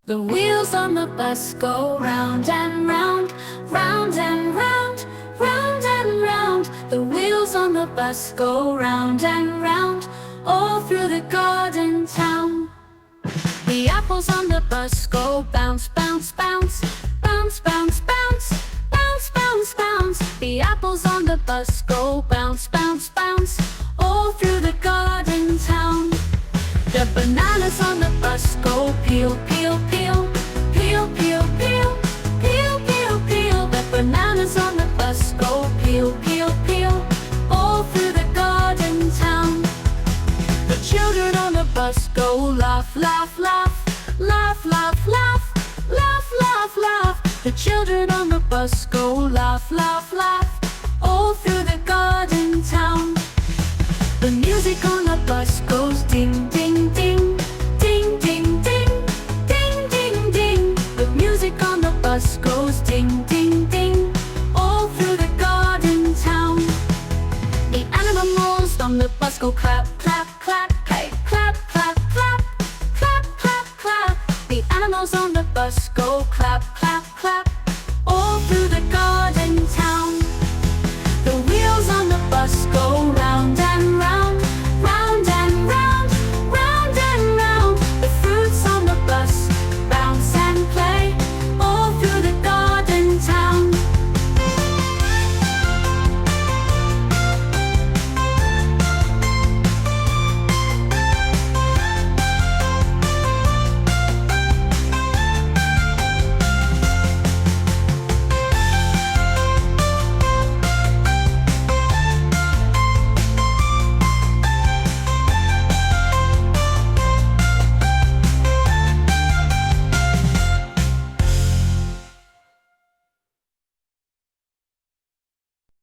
The wheels on the bus go round and round, round and round, round and round. The wheels on the bus go round and round, all through the garden town. The apples on the bus go bounce, bounce, bounce, bounce, bounce, bounce, bounce, bounce, bounce. The apples on the bus go bounce, bounce, bounce, all through the garden town. The bananas on the bus go peel, peel, peel, peel, peel, peel, peel, peel, peel. The bananas on the bus go peel, peel, peel, all through the garden town. The children on the bus go laugh, laugh, laugh, laugh, laugh, laugh, laugh, laugh, laugh. The children on the bus go laugh, laugh, laugh, all through the garden town. The music on the bus goes ding, ding, ding, ding, ding, ding, ding, ding, ding. The music on the bus goes ding, ding, ding, all through the garden town. The animals on the bus go clap, clap, clap, hey, clap, clap, clap, clap, clap, clap. The animals on the bus go clap, clap, clap, all through the garden town. The wheels on the bus go round